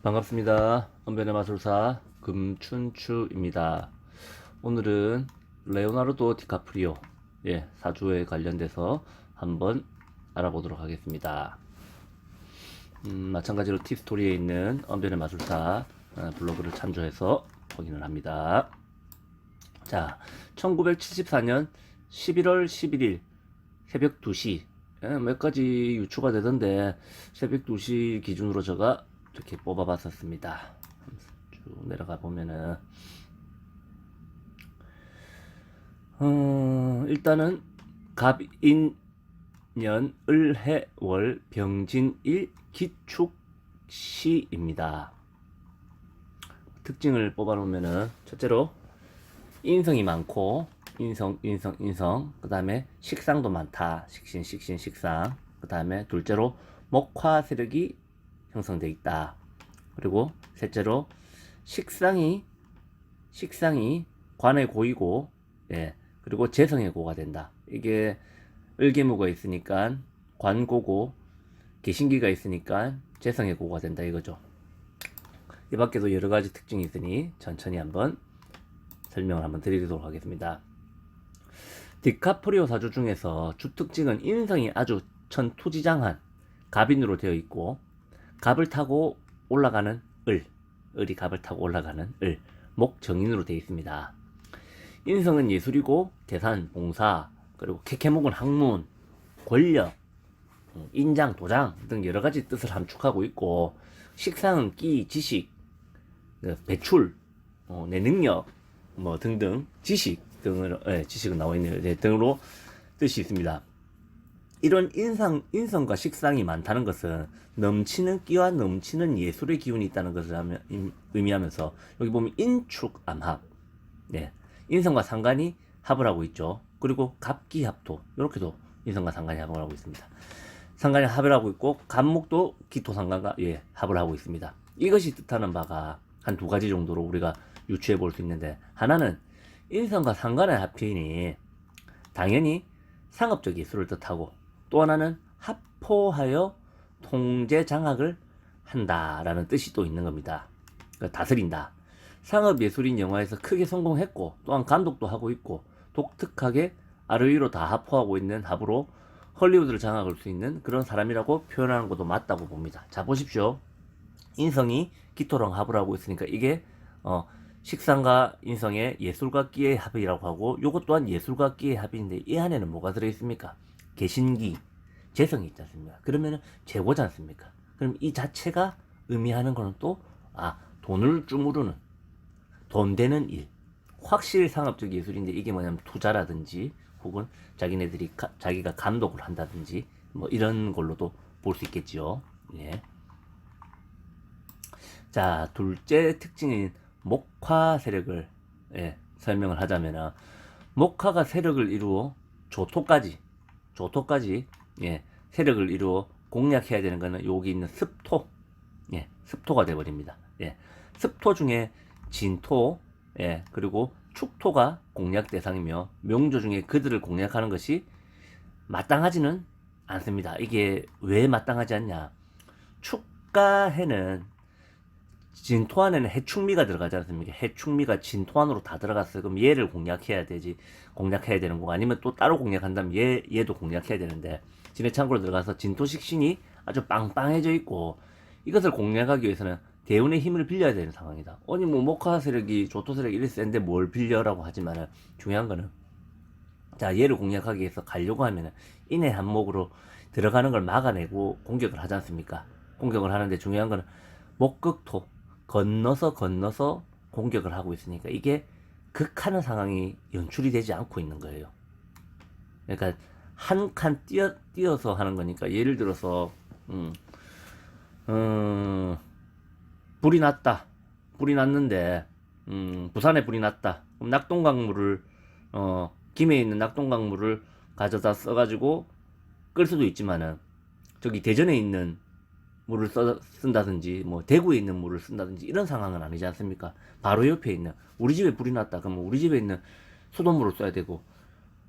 반갑습니다. 언변의 마술사 금춘추입니다. 오늘은 레오나르도 디카프리오 사주에 관련돼서 한번 알아보도록 하겠습니다. 마찬가지로 티스토리에 있는 언변의 마술사 블로그를 참조해서 확인을 합니다. 자, 1974년 11월 11일 새벽 2시 몇 가지 유추가 되던데 새벽 2시 기준으로 제가 이렇게 뽑아봤었습니다. 쭉 내려가 보면은 일단은 갑인년 을해월 병진일 기축시입니다. 특징을 뽑아놓으면은 첫째로 인성이 많고 인성 그 다음에 식상도 많다. 식상 그 다음에 둘째로 목화 세력이 형성되어 있다. 그리고 셋째로 식상이 관의 고이고 그리고 재성의 고가 된다. 이게 을개무가 있으니까 관고고 개신기가 있으니까 재성의 고가 된다 이거죠. 이 밖에도 여러 가지 특징이 있으니 천천히 한번 설명을 한번 드리도록 하겠습니다. 디카프리오 사주 중에서 주특징은 인성이 아주 천투지장한 갑인으로 되어 있고 갑을 타고 올라가는 을이 갑을 타고 올라가는 목정인으로 되어 있습니다. 인성은 예술이고 계산, 봉사, 그리고 케케목은 학문, 권력, 인장, 도장 등 여러 가지 뜻을 함축하고 있고 식상은 끼, 지식, 배출, 내 능력 등등 지식 등으로 지식은 나와 있네요. 등으로 뜻이 있습니다. 이런 인성과 식상이 많다는 것은 넘치는 끼와 넘치는 예술의 기운이 있다는 것을 의미하면서 여기 보면 인축암합, 인성과 상관이 합을 하고 있죠. 그리고 갑기합토 이렇게도 인성과 상관이 합을 하고 있습니다. 상관이 합을 하고 있고 갑목도 기토상관과 합을 하고 있습니다. 이것이 뜻하는 바가 한 두 가지 정도로 우리가 유추해 볼 수 있는데, 하나는 인성과 상관의 합이니 당연히 상업적 예술을 뜻하고, 또 하나는 합포하여 통제 장악을 한다라는 뜻이 또 있는 겁니다. 그러니까 다스린다. 상업 예술인 영화에서 크게 성공했고 또한 감독도 하고 있고 독특하게 아르위로 다 합포하고 있는 합으로 헐리우드를 장악할 수 있는 그런 사람이라고 표현하는 것도 맞다고 봅니다. 자, 보십시오. 인성이 기토랑 합을 하고 있으니까 이게 식상과 인성의 예술과 끼의 합이라고 하고, 요것 또한 예술과 끼의 합인데 이 안에는 뭐가 들어있습니까? 개신기, 재성이 있지 않습니까? 그러면은 재고지 않습니까? 그럼 이 자체가 의미하는 거는 또 돈을 주무르는, 돈 되는 일, 확실히 상업적 예술인데 이게 뭐냐면 투자라든지 혹은 자기가 감독을 한다든지 뭐 이런 걸로도 볼 수 있겠죠. 예. 자, 둘째 특징인 목화 세력을 설명을 하자면은, 목화가 세력을 이루어 조토까지 세력을 이루어 공략해야 되는 거는 여기 있는 습토가 되어버립니다. 습토 중에 진토, 그리고 축토가 공략 대상이며 명조 중에 그들을 공략하는 것이 마땅하지는 않습니다. 이게 왜 마땅하지 않냐? 축가해는 진토 안에는 해충미가 들어가지 않습니까? 해충미가 진토 안으로 다 들어갔어요. 그럼 얘를 공략해야 되는 거고, 아니면 또 따로 공략한다면 얘도 공략해야 되는데, 진해 창고로 들어가서 진토식신이 아주 빵빵해져 있고, 이것을 공략하기 위해서는 대운의 힘을 빌려야 되는 상황이다. 아니 뭐 목화 세력이 조토 세력이 이리 센데 뭘 빌려라고 하지만은, 중요한 거는 자, 얘를 공략하기 위해서 가려고 하면은 인해 한목으로 들어가는 걸 막아내고 공격을 하지 않습니까? 공격을 하는데 중요한 거는 목극토 건너서 공격을 하고 있으니까 이게 극하는 상황이 연출이 되지 않고 있는 거예요. 그러니까 한 칸 뛰어서 하는 거니까, 예를 들어서 불이 났는데 부산에 불이 났다. 그럼 낙동강물을 김해에 있는 낙동강물을 가져다 써가지고 끌 수도 있지만은, 저기 대전에 있는 물을 쓴다든지 뭐 대구에 있는 물을 쓴다든지 이런 상황은 아니지 않습니까? 바로 옆에 있는, 우리 집에 불이 났다 그러면 우리 집에 있는 수돗물을 써야 되고,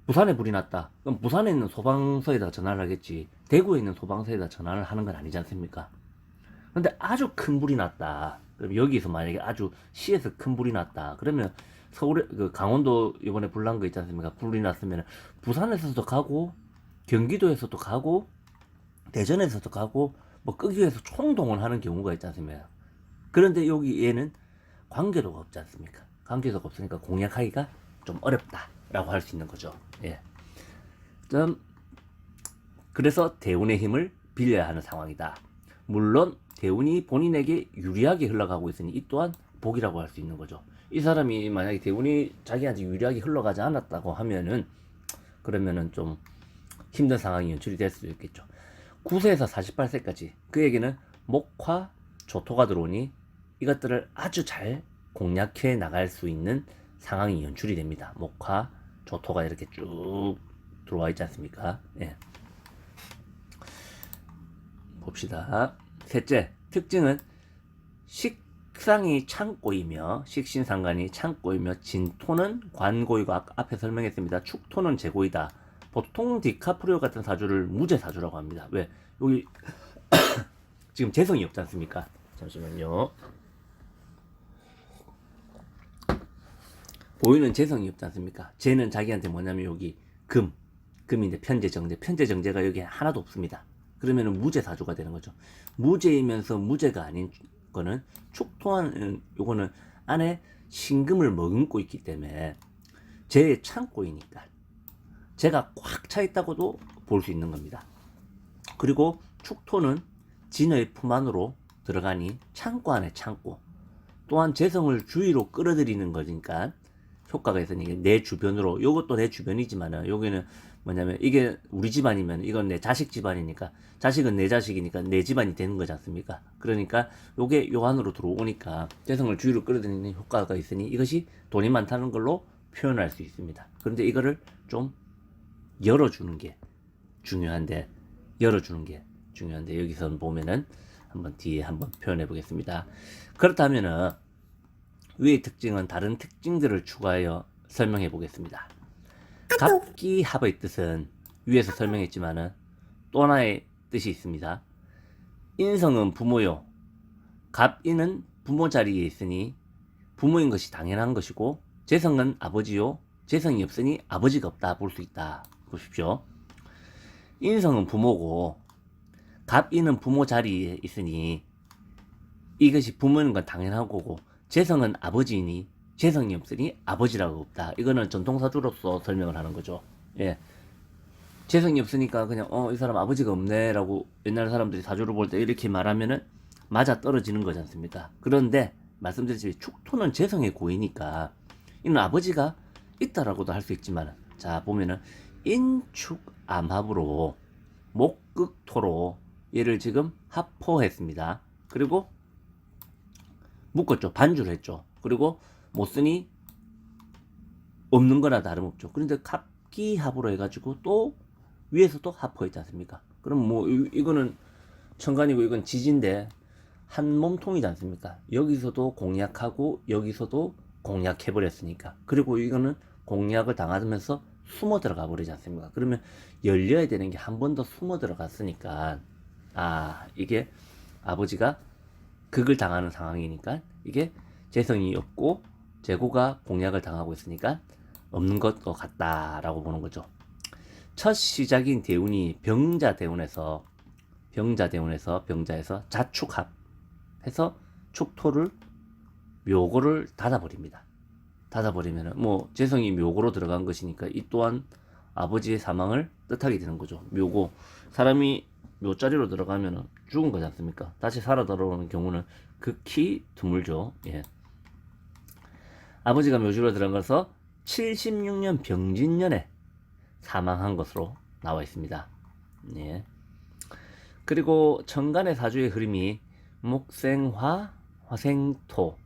부산에 불이 났다 그럼 부산에 있는 소방서에다 전화를 하겠지, 대구에 있는 소방서에다 전화를 하는 건 아니지 않습니까? 근데 아주 큰 불이 났다. 그럼 여기서 만약에 아주 시에서 큰 불이 났다. 그러면 서울에 그 강원도 이번에 불 난 거 있지 않습니까? 불이 났으면 부산에서도 가고 경기도에서도 가고 대전에서도 가고 뭐 끄기 위해서 총동원하는 경우가 있지 않습니까? 그런데 여기 얘는 관계도가 없지 않습니까? 관계도가 없으니까 공략하기가 좀 어렵다라고 할 수 있는 거죠. 예. 그래서 대운의 힘을 빌려야 하는 상황이다. 물론 대운이 본인에게 유리하게 흘러가고 있으니 이 또한 복이라고 할 수 있는 거죠. 이 사람이 만약에 대운이 자기한테 유리하게 흘러가지 않았다고 하면은 그러면은 좀 힘든 상황이 연출이 될 수도 있겠죠. 9세에서 48세까지 그에게는 목화, 조토가 들어오니 이것들을 아주 잘 공략해 나갈 수 있는 상황이 연출이 됩니다. 목화, 조토가 이렇게 쭉 들어와 있지 않습니까? 예. 봅시다. 셋째, 특징은 식상이 창고이며 식신상관이 창고이며 진토는 관고이고 앞에 설명했습니다. 축토는 재고이다. 보통 디카프리오 같은 사주를 무제사주라고 합니다. 왜? 여기 지금 재성이 없지 않습니까? 잠시만요. 보이는 재성이 없지 않습니까? 재는 자기한테 뭐냐면 여기 금인데 편재정제가 여기 하나도 없습니다. 그러면은 무제사주가 되는 거죠. 무제이면서 무제가 아닌 거는 축토한 요거는 안에 신금을 머금고 있기 때문에 재의 창고이니까 재가 꽉 차 있다고도 볼 수 있는 겁니다. 그리고 축토는 진의 품 안으로 들어가니 창고 안에 창고. 또한 재성을 주위로 끌어들이는 거니까 효과가 있으니 내 주변으로, 요것도 내 주변이지만은 여기는 뭐냐면 이게 우리 집안이면 이건 내 자식 집안이니까 자식은 내 자식이니까 내 집안이 되는 거지 않습니까? 그러니까 요게 요 안으로 들어오니까 재성을 주위로 끌어들이는 효과가 있으니 이것이 돈이 많다는 걸로 표현할 수 있습니다. 그런데 이거를 좀 열어주는 게 중요한데 여기서 보면은 한번 뒤에 한번 표현해 보겠습니다. 그렇다면은 위의 특징은 다른 특징들을 추가하여 설명해 보겠습니다. 갑기합의 뜻은 위에서 설명했지만은 또 하나의 뜻이 있습니다. 인성은 부모요. 갑인은 부모 자리에 있으니 부모인 것이 당연한 것이고 재성은 아버지요. 재성이 없으니 아버지가 없다 볼 수 있다. 보십시오. 인성은 부모고 갑인은 부모 자리에 있으니 이것이 부모인 건 당연한 거고 재성은 아버지이니 재성이 없으니 아버지라고 없다. 이거는 전통사주로서 설명을 하는 거죠. 예. 재성이 없으니까 그냥 이 사람 아버지가 없네라고 옛날 사람들이 사주를 볼 때 이렇게 말하면은 맞아 떨어지는 거지 않습니까? 그런데 말씀드렸듯이 축토는 재성의 고이니까 이는 아버지가 있다라고도 할 수 있지만 자 보면은 인축암합으로 목극토로 얘를 지금 합포했습니다. 그리고 묶었죠. 반주를 했죠. 그리고 못 쓰니 없는 거나 다름없죠. 그런데 갑기합으로 해가지고 또 위에서 또 합포했지 않습니까? 그럼 뭐 이거는 천간이고 이건 지지인데 한 몸통이지 않습니까? 여기서도 공략하고 여기서도 공략해버렸으니까. 그리고 이거는 공략을 당하면서 숨어 들어가 버리지 않습니까? 그러면 열려야 되는 게 한 번 더 숨어 들어갔으니까 이게 아버지가 극을 당하는 상황이니까 이게 재성이 없고 재고가 공략을 당하고 있으니까 없는 것도 같다라고 보는 거죠. 첫 시작인 대운이 병자에서 자축합해서 축토를 묘고를 닫아버립니다. 닫아버리면은 뭐 재성이 묘고로 들어간 것이니까 이 또한 아버지의 사망을 뜻하게 되는 거죠. 묘고 사람이 묘자리로 들어가면은 죽은 거지 않습니까? 다시 살아 돌아오는 경우는 극히 드물죠. 예. 아버지가 묘지로 들어가서 76년 병진년에 사망한 것으로 나와 있습니다. 예. 그리고 천간의 사주의 흐름이 목생화, 화생토,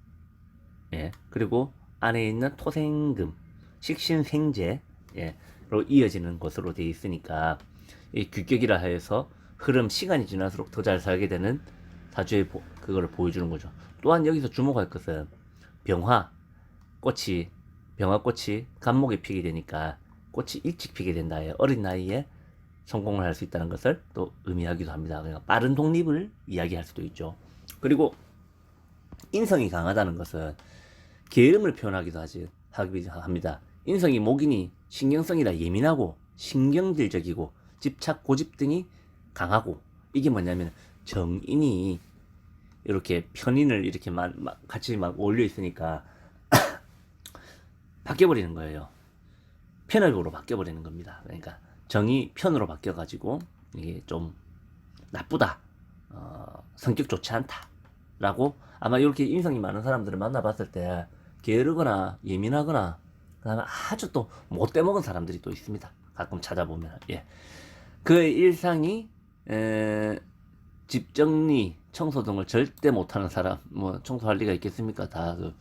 예. 그리고 안에 있는 토생금, 식신생재로 이어지는 것으로 되어 있으니까 이 규격이라 해서 흐름 시간이 지날수록 더 잘 살게 되는 사주의 그거를 보여주는 거죠. 또한 여기서 주목할 것은 병화꽃이 간목에 피게 되니까 꽃이 일찍 피게 된다. 어린 나이에 성공을 할 수 있다는 것을 또 의미하기도 합니다. 그러니까 빠른 독립을 이야기할 수도 있죠. 그리고 인성이 강하다는 것은 게으름을 표현하기도 합니다. 인성이 목이니 신경성이라 예민하고 신경질적이고 집착, 고집 등이 강하고, 이게 뭐냐면 정인이 이렇게 편인을 이렇게 같이 올려 있으니까 바뀌어버리는 거예요. 편협으로 바뀌어버리는 겁니다. 그러니까 정이 편으로 바뀌어가지고 이게 좀 나쁘다, 성격 좋지 않다 라고, 아마 이렇게 인성이 많은 사람들을 만나봤을 때 게으르거나 예민하거나 그다음에 아주 또 못돼 먹은 사람들이 또 있습니다. 가끔 찾아보면. 예. 그의 일상이 집 정리, 청소 등을 절대 못하는 사람, 뭐 청소할 리가 있겠습니까? 다 그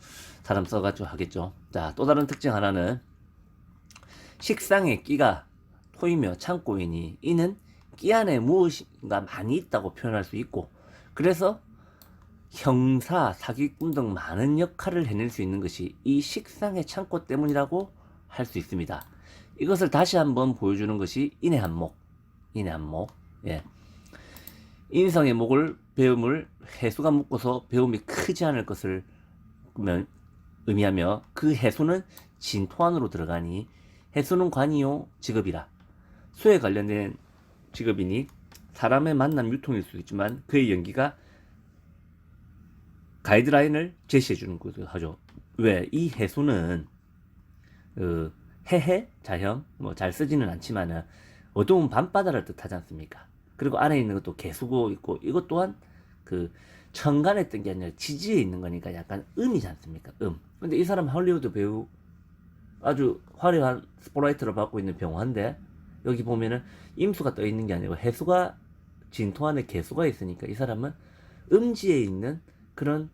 사람 써가지고 하겠죠. 자, 또 다른 특징 하나는 식상에 끼가 토이며 창고이니, 이는 끼 안에 무엇인가 많이 있다고 표현할 수 있고, 그래서 형사, 사기꾼 등 많은 역할을 해낼 수 있는 것이 이 식상의 창고 때문이라고 할 수 있습니다. 이것을 다시 한번 보여주는 것이 인의 한목. 예. 인성의 목을 배움을 해수가 묶어서 배움이 크지 않을 것을 의미하며, 그 해수는 진토 안으로 들어가니 해수는 관이요 직업이라. 수에 관련된 직업이니 사람의 만남 유통일 수 있지만 그의 연기가 가이드라인을 제시해 주는 것도 하죠. 왜? 이 해수는 해해 자형 뭐 잘 쓰지는 않지만은 어두운 밤바다를 뜻하지 않습니까? 그리고 안에 있는 것도 개수고 있고, 이것 또한 그 천간에 뜬 게 아니라 지지에 있는 거니까 약간 음이지 않습니까? 근데 이 사람 할리우드 배우, 아주 화려한 스포라이트를 받고 있는 병화인데, 여기 보면은 임수가 떠 있는 게 아니고 해수가 진토 안에 개수가 있으니까 이 사람은 음지에 있는 그런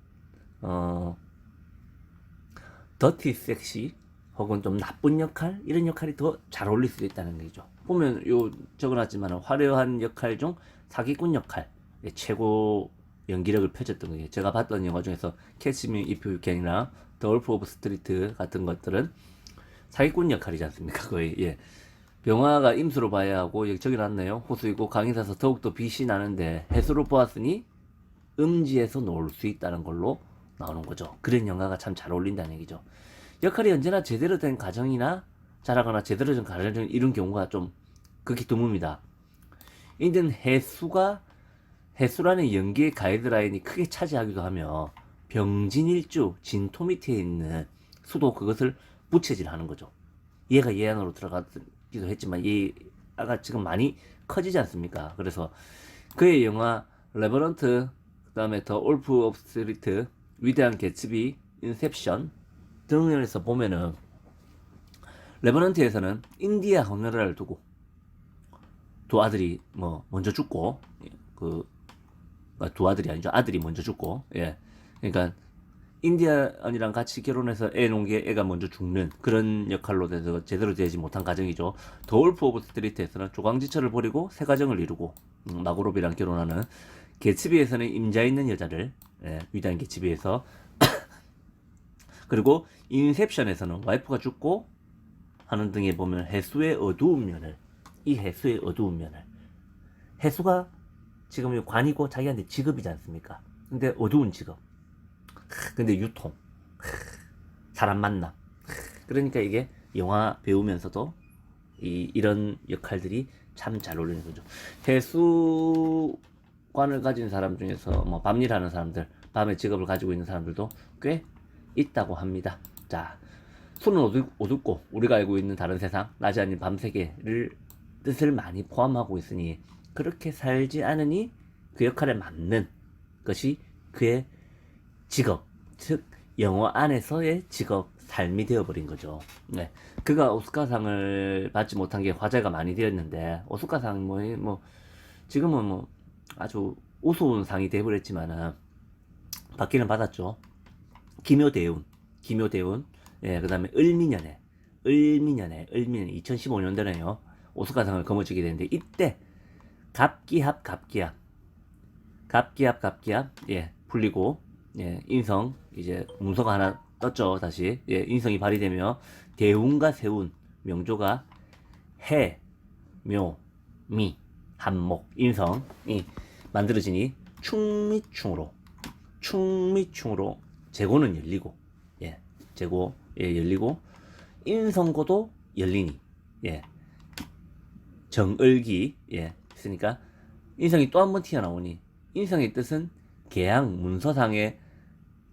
더티 섹시 혹은 좀 나쁜 역할, 이런 역할이 더 잘 어울릴 수도 있다는 얘기죠. 보면 요 적어놨지만 화려한 역할 중 사기꾼 역할 최고 연기력을 펼쳤던 거예요. 제가 봤던 영화 중에서 캐치 미 이프 유 캔이나 더 월프 오브 스트리트 같은 것들은 사기꾼 역할이지 않습니까? 거의. 예. 병화가 임수로 봐야 하고, 여기 적어놨네요. 호수이고 강이사서 더욱더 빛이 나는데 해수로 보았으니 음지에서 놀 수 있다는 걸로 나오는 거죠. 그런 영화가 참 잘 어울린다는 얘기죠. 역할이 언제나 제대로 된 가정이나 잘하거나 제대로 된 가정을 이룬 경우가 좀 극히 드뭅니다. 인근 해수라는 연기의 가이드라인이 크게 차지하기도 하며 병진일주 진토 밑에 있는 수도, 그것을 부채질하는 거죠. 얘가 얘 안으로 들어가기도 했지만 얘가 지금 많이 커지지 않습니까? 그래서 그의 영화 레버넌트, 그 다음에 더 올프 오브 스트리트, 위대한 개츠비, 인셉션 등에서 보면은 레버넌트에서는 인디아 황나라를 두고 두 아들이 뭐 먼저 죽고, 두 아들이 아니죠, 아들이 먼저 죽고, 예, 그러니까 인디아인이랑 같이 결혼해서 애 놓은 게 애가 먼저 죽는 그런 역할로 돼서 제대로 되지 못한 가정이죠. 더 울프 오브 스트리트에서는 조강지처를 버리고 새 가정을 이루고 마고로비랑 결혼하는, 개츠비에서는 임자 있는 여자를, 위대한 개츠비에서 그리고 인셉션에서는 와이프가 죽고 하는 등에 보면 해수의 어두운 면을, 해수가 지금 관이고 자기한테 직업이지 않습니까? 근데 어두운 직업, 근데 유통, 사람 만남, 그러니까 이게 영화 배우면서도 이런 역할들이 참 잘 어울리는 거죠. 해수관을 가진 사람 중에서 뭐 밤일하는 사람들, 밤에 직업을 가지고 있는 사람들도 꽤 있다고 합니다. 자, 수는 어둡고 우리가 알고 있는 다른 세상, 낮이 아닌 밤세계를 뜻을 많이 포함하고 있으니 그렇게 살지 않으니 그 역할에 맞는 것이 그의 직업, 즉 영화 안에서의 직업 삶이 되어버린 거죠. 네, 그가 오스카상을 받지 못한 게 화제가 많이 되었는데, 오스카상 뭐 지금은 뭐 아주 우스운 상이 되어버렸지만은 받기는 받았죠. 기묘대운, 예, 그다음에 을미년에 2015년도네요. 오스카상을 거머쥐게 되는데, 이때 갑기합, 예, 풀리고, 예, 인성, 이제 문서가 하나 떴죠, 다시. 예, 인성이 발휘되며 대운과 세운, 명조가 해, 묘, 미, 한목, 인성이 만들어지니 충 및 충으로 충 및 충으로 제고는 열리고, 예, 제고, 예, 열리고, 인성고도 열리니, 예, 정을기, 예, 있으니까, 인성이 또 한 번 튀어나오니, 인성의 뜻은 계양, 문서상의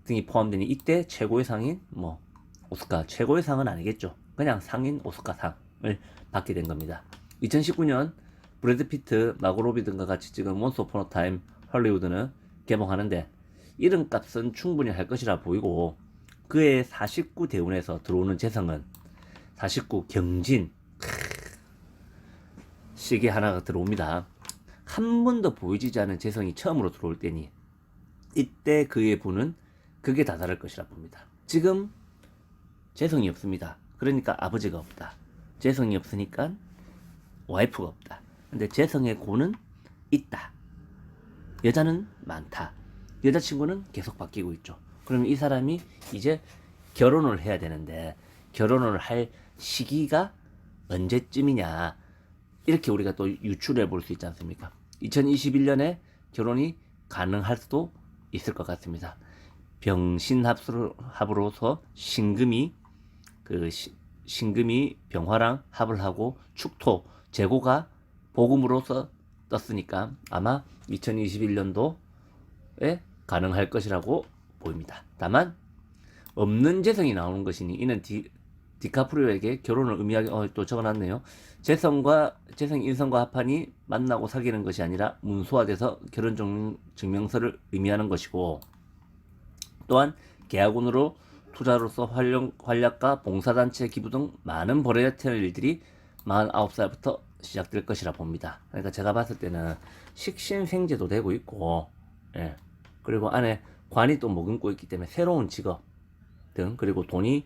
등이 포함되니, 이때 최고의 상인, 뭐, 오스카, 최고의 상은 아니겠죠. 그냥 상인 오스카 상을 받게 된 겁니다. 2019년 브래드 피트, 마고 로비 등과 같이 찍은 원스 오폰 어 타임 할리우드는 개봉하는데 이름값은 충분히 할 것이라 보이고 그의 49 대운에서 들어오는 재성은 49 경진 시계 하나가 들어옵니다. 한 번도 보이지 않은 재성이 처음으로 들어올 때니 이때 그의 부는 극에 다다를 것이라 봅니다. 지금 재성이 없습니다. 그러니까 아버지가 없다. 재성이 없으니까 와이프가 없다. 근데 재성의 고는 있다. 여자는 많다. 여자친구는 계속 바뀌고 있죠. 그러면 이 사람이 이제 결혼을 해야 되는데 결혼을 할 시기가 언제쯤이냐. 이렇게 우리가 또 유추해 볼 수 있지 않습니까? 2021년에 결혼이 가능할 수도 있을 것 같습니다. 병신합으로서 신금이 병화랑 합을 하고 축토 재고가 복음으로서 떴으니까 아마 2021년도에 가능할 것이라고 보입니다. 다만 없는 재성이 나오는 것이니 이는 디카프리오에게 결혼을 의미하게 또 적어놨네요. 재성 인성과 합하니 만나고 사귀는 것이 아니라 문서화돼서 결혼 증명서를 의미하는 것이고 또한 계약운으로 투자로서 활약과 봉사단체 기부 등 많은 버라이어티 일들이 49살부터 시작될 것이라 봅니다. 그러니까 제가 봤을 때는 식신생제도 되고 있고, 예. 그리고 안에 관이 또 머금고 있기 때문에 새로운 직업 등, 그리고 돈이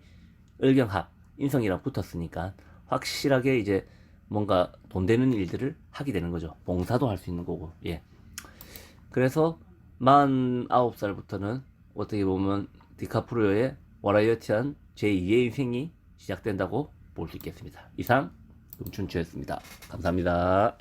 을경합, 인성이랑 붙었으니까 확실하게 이제 뭔가 돈 되는 일들을 하게 되는 거죠. 봉사도 할 수 있는 거고, 예. 그래서 49살부터는 어떻게 보면 디카프리오의 버라이어티한 제2의 인생이 시작된다고 볼 수 있겠습니다. 이상 금춘추였습니다. 감사합니다.